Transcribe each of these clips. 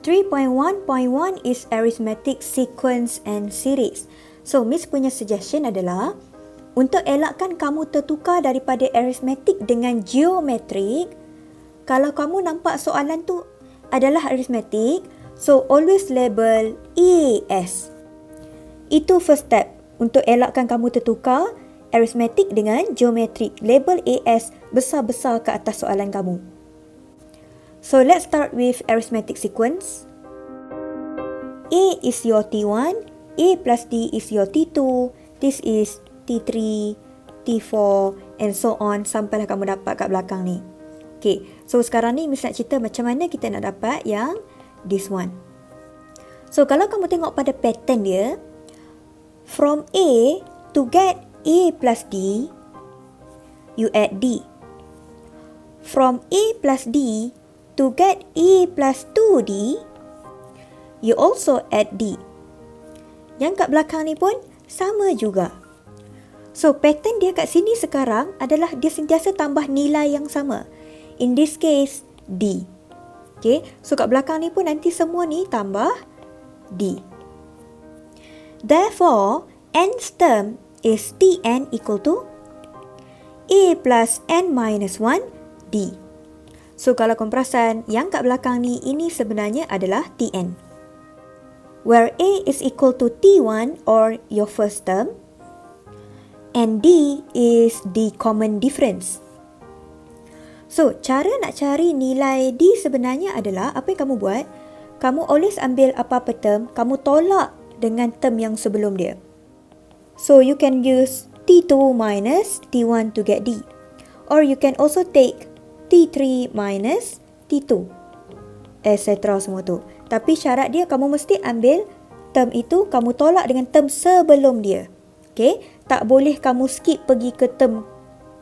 3.1.1 is arithmetic sequence and series. So, Miss punya suggestion adalah untuk elakkan kamu tertukar daripada arithmetic dengan geometrik, kalau kamu nampak soalan tu adalah arithmetic, so always label AS. Itu first step untuk elakkan kamu tertukar arithmetic dengan geometrik. Label AS besar-besar ke atas soalan kamu. So let's start with arithmetic sequence. A is your T1, A plus D is your T2, this is T3, T4 and so on sampailah kamu dapat kat belakang ni. Okay, so sekarang ni Miss nak cerita macam mana kita nak dapat yang this one. So kalau kamu tengok pada pattern dia, from A to get A plus D, you add D. From A plus D to get A plus 2D, you also add D. Yang kat belakang ni pun sama juga. So, pattern dia kat sini sekarang adalah dia sentiasa tambah nilai yang sama. In this case, D. Okay, so kat belakang ni pun nanti semua ni tambah D. Therefore, nth term is Tn equal to A plus n minus 1 D. So, kalau kamu perasan, yang kat belakang ni, ini sebenarnya adalah Tn. Where A is equal to T1 or your first term, and D is the common difference. So, cara nak cari nilai D sebenarnya adalah, apa yang kamu buat? Kamu always ambil apa-apa term, kamu tolak dengan term yang sebelum dia. So, you can use T2 minus T1 to get D. Or you can also take T3 minus T2, etc. semua tu. Tapi syarat dia, kamu mesti ambil term itu, kamu tolak dengan term sebelum dia. Okay? Tak boleh kamu skip pergi ke term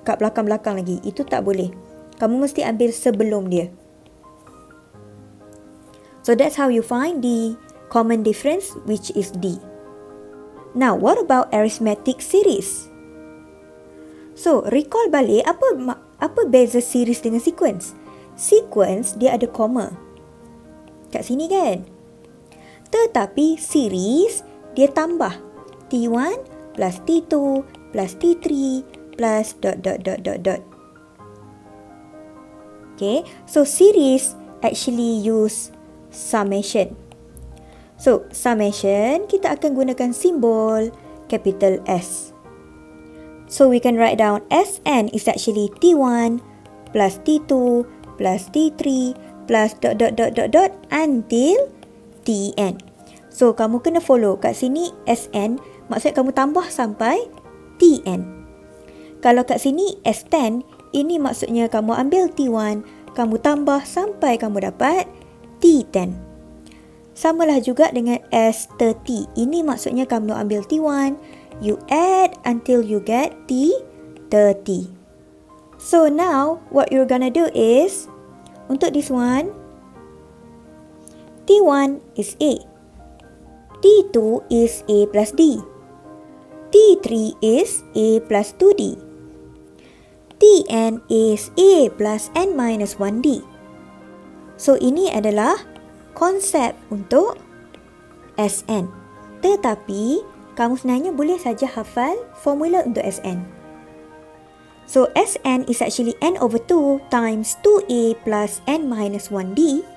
kat belakang-belakang lagi. Itu tak boleh. Kamu mesti ambil sebelum dia. So that's how you find the common difference, which is D. Now, what about arithmetic series? So, recall balik apa beza series dengan sequence? Sequence, dia ada comma. Kat sini kan? Tetapi series, dia tambah. T1 plus T2 plus T3 plus ... Okay, so series actually use summation. So, summation, kita akan gunakan simbol capital S. So, we can write down Sn is actually T1 plus T2 plus T3 plus ... until Tn. So, kamu kena follow kat sini Sn, maksudnya kamu tambah sampai Tn. Kalau kat sini S10, ini maksudnya kamu ambil T1, kamu tambah sampai kamu dapat T10. Samalah juga dengan S30. Ini maksudnya kamu ambil T1, you add until you get T30. So now, what you're gonna do is, untuk this one, T1 is A. T2 is A plus D. T3 is A plus 2D. Tn is A plus n minus 1D. So, ini adalah konsep untuk Sn. Tetapi, kamu sebenarnya boleh saja hafal formula untuk Sn. So, Sn is actually n over 2 times 2a plus n minus 1d,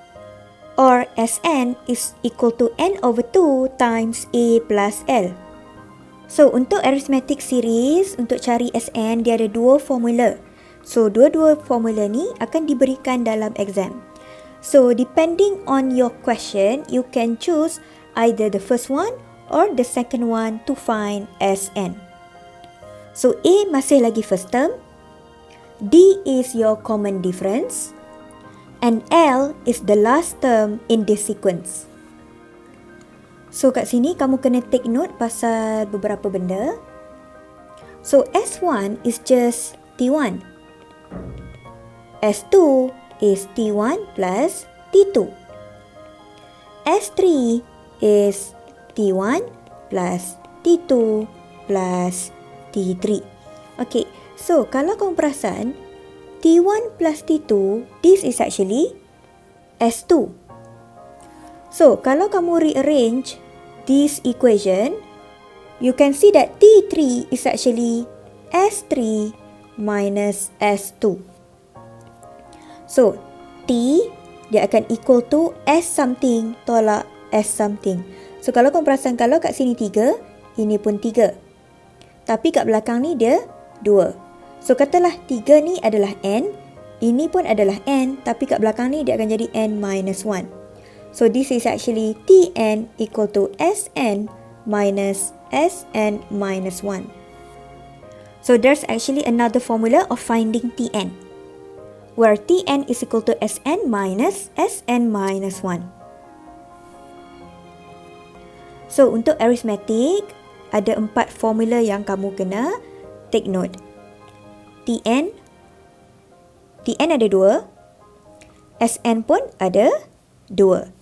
or Sn is equal to n over 2 times a plus l. So, untuk arithmetic series, untuk cari Sn, dia ada dua formula. So, dua-dua formula ni akan diberikan dalam exam. So, depending on your question, you can choose either the first one or the second one to find Sn. So, A masih lagi first term, D is your common difference, and L is the last term in this sequence. So, kat sini kamu kena take note pasal beberapa benda. So, S1 is just T1. S2 is T1 plus T2. S3 is T1 plus T2 plus T3. Okay, so kalau kamu perasan, T1 plus T2, this is actually S2. So, kalau kamu rearrange this equation, you can see that T3 is actually S3 minus S2. So, T dia akan equal to S something tolak S something. So, kalau kamu perasan, kalau kat sini 3, ini pun 3. Tapi kat belakang ni dia 2. So, katalah 3 ni adalah N, ini pun adalah N, tapi kat belakang ni dia akan jadi N minus 1. So, this is actually Tn equal to Sn minus Sn minus 1. So, there's actually another formula of finding Tn, where Tn is equal to Sn minus Sn minus 1. So, untuk arithmetic, ada 4 formula yang kamu kena take note. Tn ada 2, Sn pun ada 2.